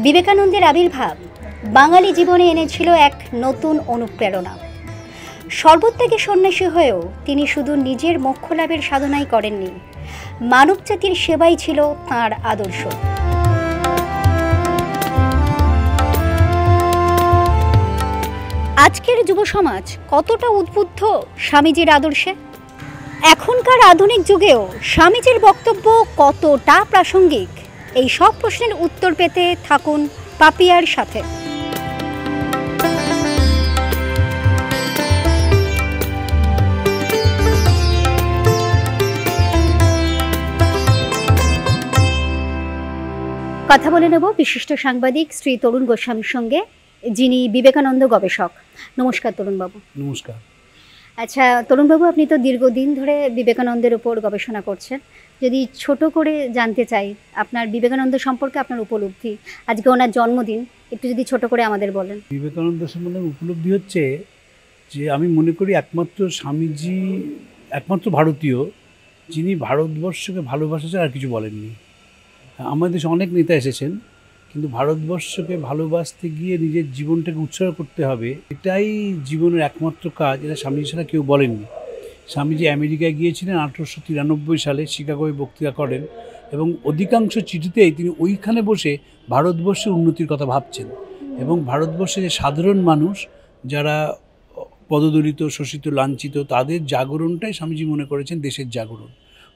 বিবেকানন্দের আবির্ভাব বাঙালি জীবনে এনেছিল এক নতুন অনুপ্রেরণা। সর্বত্যাগী সন্ন্যাসী হয়েও তিনি শুধু নিজের মোক্ষ লাভের সাধনাই করেননি, মানবজাতির সেবাই ছিল তাঁর আদর্শ। আজকের যুব সমাজ কতটা উদ্বুদ্ধ স্বামীজির আদর্শে? এখনকার আধুনিক যুগেও স্বামীজির বক্তব্য কতটা প্রাসঙ্গিক? এই সব প্রশ্নের উত্তর পেতে থাকুন পাপিয়ার সাথে। কথা বলে নেব বিশিষ্ট সাংবাদিক শ্রী তরুণ গোস্বামীর সঙ্গে, যিনি বিবেকানন্দ গবেষক। নমস্কার তরুণবাবু। নমস্কার। আচ্ছা তরুণবাবু, আপনি তো দীর্ঘদিন ধরে বিবেকানন্দের উপর গবেষণা করছেন। যদি ছোট করে জানতে চাই আপনার বিবেকানন্দ সম্পর্কে আপনার উপলব্ধি, আজকে ওনার জন্মদিন, একটু যদি ছোট করে আমাদের বলেন। বিবেকানন্দ সম্বন্ধে উপলব্ধি হচ্ছে যে আমি মনে করি একমাত্র স্বামীজি একমাত্র ভারতীয় যিনি ভারতবর্ষকে ভালোবাসা ছাড়া আর কিছু বলেননি। আমাদের দেশে অনেক নেতা এসেছেন, কিন্তু ভারতবর্ষকে ভালোবাসতে গিয়ে নিজের জীবনটাকে উৎসর্গ করতে হবে, এটাই জীবনের একমাত্র কাজ। এটা স্বামীজি ছাড়া কেউ বলেননি। স্বামীজি আমেরিকায় গিয়েছিলেন 1893 সালে, শিকাগোয় বক্তৃতা করেন এবং অধিকাংশ চিঠিতেই তিনি ওইখানে বসে ভারতবর্ষের উন্নতির কথা ভাবছেন এবং ভারতবর্ষে যে সাধারণ মানুষ যারা পদদলিত, শোষিত, লাঞ্ছিত, তাদের জাগরণটাই স্বামীজি মনে করেছেন দেশের জাগরণ।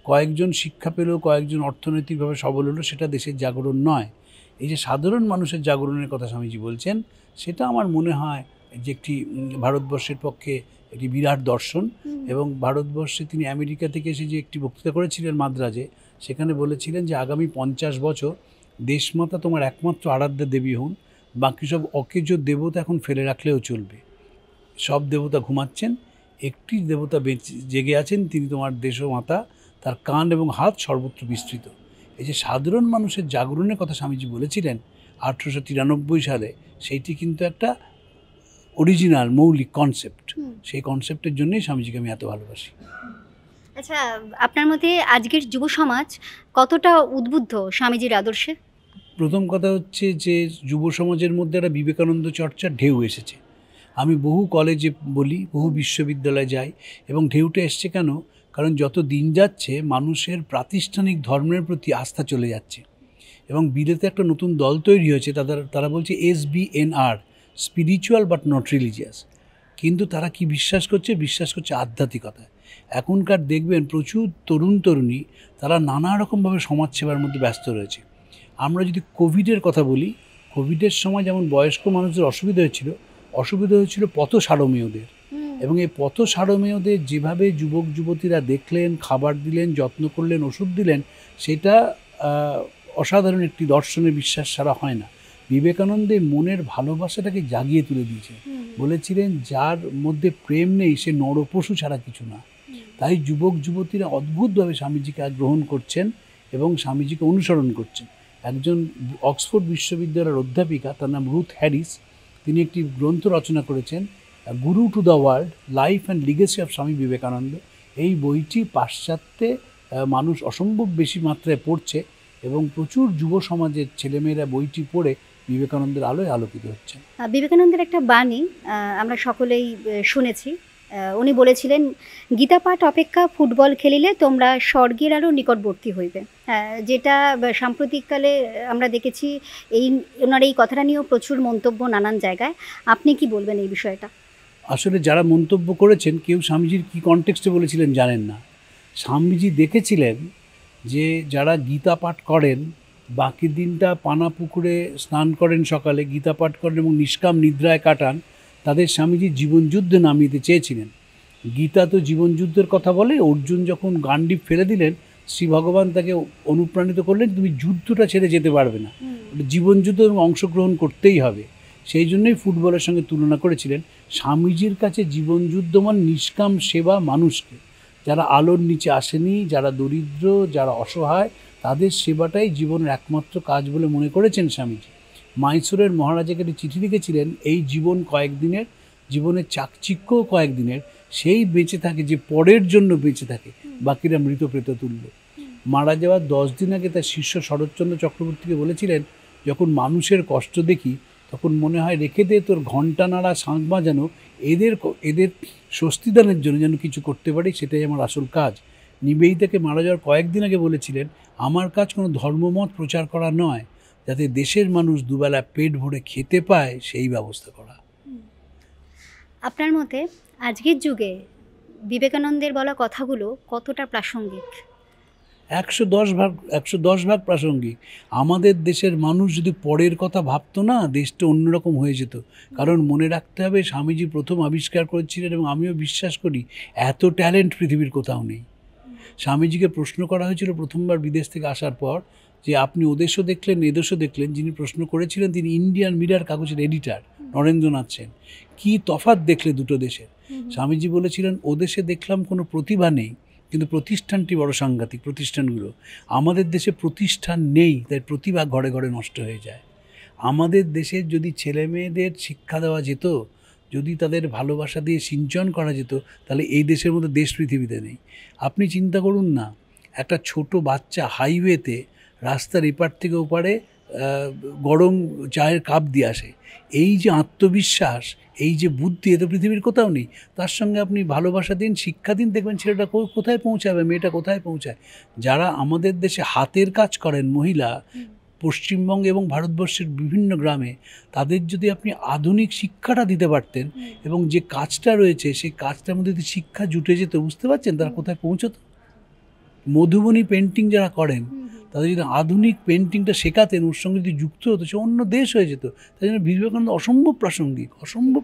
কয়েকজন শিক্ষা পেল, কয়েকজন অর্থনৈতিকভাবে সবল হলো, সেটা দেশের জাগরণ নয়। এই যে সাধারণ মানুষের জাগরণের কথা স্বামীজি বলছেন, সেটা আমার মনে হয় যে একটি ভারতবর্ষের পক্ষে একটি বিরাট দর্শন। এবং ভারতবর্ষে তিনি আমেরিকা থেকে এসে যে একটি বক্তৃতা করেছিলেন মাদ্রাজে, সেখানে বলেছিলেন যে আগামী 50 বছর দেশমাতা তোমার একমাত্র আরাধ্যা দেবী হন, বাকি সব অকেজো দেবতা এখন ফেলে রাখলেও চলবে। সব দেবতা ঘুমাচ্ছেন, একটি দেবতা জেগে আছেন, তিনি তোমার দেশমাতা, তার কান এবং হাত সর্বত্র বিস্তৃত। এই যে সাধারণ মানুষের জাগরণের কথা স্বামীজি বলেছিলেন 1893 সালে, সেইটি কিন্তু একটা অরিজিনাল মৌলিক কনসেপ্ট। সেই কনসেপ্টের জন্যই স্বামীজিকে আমি এত ভালোবাসি। আচ্ছা, আপনার মতে আজকের যুব সমাজ কতটা উদ্বুদ্ধ স্বামীজির আদর্শে? প্রথম কথা হচ্ছে যে যুব সমাজের মধ্যে একটা বিবেকানন্দ চর্চার ঢেউ এসেছে। আমি বহু কলেজে বলি, বহু বিশ্ববিদ্যালয়ে যাই, এবং ঢেউটা এসছে কেন? কারণ যত দিন যাচ্ছে মানুষের প্রাতিষ্ঠানিক ধর্মের প্রতি আস্থা চলে যাচ্ছে এবং বিলেতে একটা নতুন দল তৈরি হয়েছে, তারা বলছে SBNR, spiritual but not religious. কিন্তু তারা কি বিশ্বাস করছে? বিশ্বাস করছে আধ্যাত্মিকতায়। এখনকার দেখবেন প্রচুর তরুণ তরুণী, তারা নানা রকমভাবে সমাজসেবার মধ্যে ব্যস্ত রয়েছে। আমরা যদি কোভিডের কথা বলি, কোভিডের সময় যেমন বয়স্ক মানুষদের অসুবিধা হয়েছিল পথসারমেয়দের, এবং এই পথসারমেয়দের যেভাবে যুবক যুবতীরা দেখলেন, খাবার দিলেন, যত্ন করলেন, ওষুধ দিলেন, সেটা অসাধারণ একটি দর্শনের বিশ্বাস ছাড়া হয় না। বিবেকানন্দের মনের ভালোবাসাটাকে জাগিয়ে তুলে দিয়েছে। বলেছিলেন যার মধ্যে প্রেম নেই সে নরপশু ছাড়া কিছু না। তাই যুবক যুবতীরা অদ্ভুতভাবে স্বামীজিকে গ্রহণ করছেন এবং স্বামীজিকে অনুসরণ করছেন। একজন অক্সফোর্ড বিশ্ববিদ্যালয়ের অধ্যাপিকা, তার নাম রুথ হ্যারিস, তিনি একটি গ্রন্থ রচনা করেছেন, গুরু to the world, life and legacy of Swami Vivekananda. এই বইটি পাশ্চাত্যে মানুষ অসম্ভব বেশি মাত্রায় পড়ছে এবং প্রচুর যুব সমাজের ছেলেমেয়েরা বইটি পড়ে বিবেকানন্দের আলোয় আলোকিত হচ্ছে। বিবেকানন্দের একটা বাণী আমরা সকলেই শুনেছি। উনি বলেছিলেন, গীতা পাঠ অপেক্ষা ফুটবল খেলিলে তোমরা স্বর্গের আরও নিকটবর্তী হইবে। যেটা সাম্প্রতিককালে আমরা দেখেছি। ওনার এই কথাটা নিয়েও প্রচুর মন্তব্য নানান জায়গায়। আপনি কি বলবেন এই বিষয়টা? আসলে যারা মন্তব্য করেছেন, কেউ স্বামীজির কী কনটেক্সটে বলেছিলেন জানেন না। স্বামীজি দেখেছিলেন যে যারা গীতা পাঠ করেন, বাকি দিনটা পানা পুকুরে স্নান করেন, সকালে গীতা পাঠ করেন এবং নিষ্কাম নিদ্রায় কাটান, তাদের স্বামীজি জীবনযুদ্ধে নামিয়ে দিতে চেয়েছিলেন। গীতা তো জীবনযুদ্ধের কথা বলে। অর্জুন যখন গান্ডীব ফেলে দিলেন, শ্রী ভগবান তাকে অনুপ্রাণিত করলেন, তুমি যুদ্ধটা ছেড়ে যেতে পারবে না, জীবনযুদ্ধ অংশগ্রহণ করতেই হবে। সেই জন্যই ফুটবলের সঙ্গে তুলনা করেছিলেন। স্বামীজির কাছে জীবনযুদ্ধ মানে নিষ্কাম সেবা, মানুষকে যারা আলোর নিচে আসেনি, যারা দরিদ্র, যারা অসহায়, তাদের সেবাটাই জীবনের একমাত্র কাজ বলে মনে করেছেন স্বামীজি। মাইসোরের মহারাজাকে একটি চিঠি লিখেছিলেন, এই জীবন কয়েকদিনের, জীবনের চাকচিক্যও কয়েকদিনের, সেই বেঁচে থাকে যে পরের জন্য বেঁচে থাকে, বাকিরা মৃত প্রেত তুল্য। মারা যাওয়ার 10 দিন আগে তার শিষ্য শরৎচন্দ্র চক্রবর্তীকে বলেছিলেন, যখন মানুষের কষ্ট দেখি তখন মনে হয় রেখে দে তোর ঘণ্টা নাড়া শাঁখ বাজানো, এদের স্বস্তিদানের জন্য যেন কিছু করতে পারি, সেটাই আমার আসল কাজ। নিবেদিতাকে মারা যাওয়ার কয়েকদিন আগে বলেছিলেন, আমার কাজ কোনো ধর্মমত প্রচার করা নয়, যাতে দেশের মানুষ দুবেলা পেট ভরে খেতে পায় সেই ব্যবস্থা করা। আপনার মতে আজকের যুগে বিবেকানন্দের বলা কথাগুলো কতটা প্রাসঙ্গিক? 110 ভাগ প্রাসঙ্গিক। আমাদের দেশের মানুষ যদি পরের কথা ভাবতো না, দেশটা অন্যরকম হয়ে যেত। কারণ মনে রাখতে হবে, স্বামীজি প্রথম আবিষ্কার করেছিলেন, এবং আমিও বিশ্বাস করি এত ট্যালেন্ট পৃথিবীর কোথাও নেই। স্বামীজিকে প্রশ্ন করা হয়েছিল প্রথমবার বিদেশ থেকে আসার পর, যে আপনি ওদেশও দেখলেন এদেশও দেখলেন। যিনি প্রশ্ন করেছিলেন তিনি ইন্ডিয়ান মিরার কাগজের এডিটার নরেন্দ্রনাথ সেন। কী তফাৎ দেখলে দুটো দেশের? স্বামীজি বলেছিলেন, ওদেশে দেখলাম কোনো প্রতিভা নেই, কিন্তু প্রতিষ্ঠানটি বড় সাংঘাতিক। প্রতিষ্ঠানগুলো, আমাদের দেশে প্রতিষ্ঠান নেই, তাই প্রতিভা ঘরে ঘরে নষ্ট হয়ে যায়। আমাদের দেশের যদি ছেলে মেয়েদের শিক্ষা দেওয়া যেত, যদি তাদের ভালোবাসা দিয়ে সিঞ্চন করা যেত, তাহলে এই দেশের মতো দেশ পৃথিবীতে নেই। আপনি চিন্তা করুন না, একটা ছোট বাচ্চা হাইওয়েতে রাস্তার এপার থেকে ওপারে গরম চায়ের কাপ দিয়ে আসে। এই যে আত্মবিশ্বাস, এই যে বুদ্ধি, এ তো পৃথিবীর কোথাও নেই। তার সঙ্গে আপনি ভালোবাসা দিন, শিক্ষা দিন, দেখবেন ছেলেটা কোথায় পৌঁছাবে, মেয়েটা কোথায় পৌঁছায়। যারা আমাদের দেশে হাতের কাজ করেন মহিলা, পশ্চিমবঙ্গে এবং ভারতবর্ষের বিভিন্ন গ্রামে, তাদের যদি আপনি আধুনিক শিক্ষাটা দিতে পারতেন, এবং যে কাজটা রয়েছে সেই কাজটার মধ্যে যদি শিক্ষা জুটে যেত, বুঝতে পারছেন তারা কোথায় পৌঁছতো। মধুবনী পেন্টিং যারা করেন, তাদের যদি আধুনিক পেন্টিংটা শেখাতেন, ওর সঙ্গে যদি যুক্ত হতো, সে অন্য দেশ হয়ে যেত। তাই জন্য বিবেকানন্দ অসম্ভব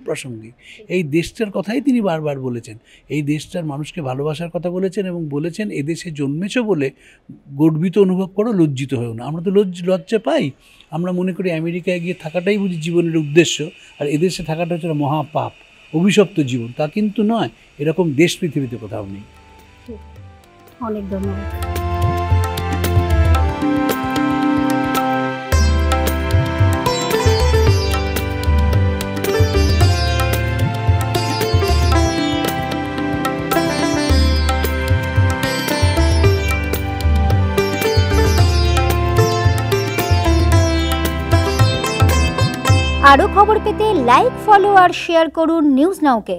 প্রাসঙ্গিক। এই দেশটার কথাই তিনি বারবার বলেছেন, এই দেশটার মানুষকে ভালোবাসার কথা বলেছেন, এবং বলেছেন এদেশে জন্মেছ বলে গর্বিত অনুভব করো, লজ্জিত হয়েও না। আমরা তো লজ্জা পাই, আমরা মনে করি আমেরিকায় গিয়ে থাকাটাই বুঝি জীবনের উদ্দেশ্য, আর এদেশে থাকাটা হচ্ছে মহাপাপ, অভিশপ্ত জীবন। তা কিন্তু নয়, এরকম দেশ পৃথিবীতে কোথাও নেই। অনেক ধন্যবাদ। আরও খবর পেতে লাইক, ফলো আর শেয়ার করুন নিউজ নাওকে।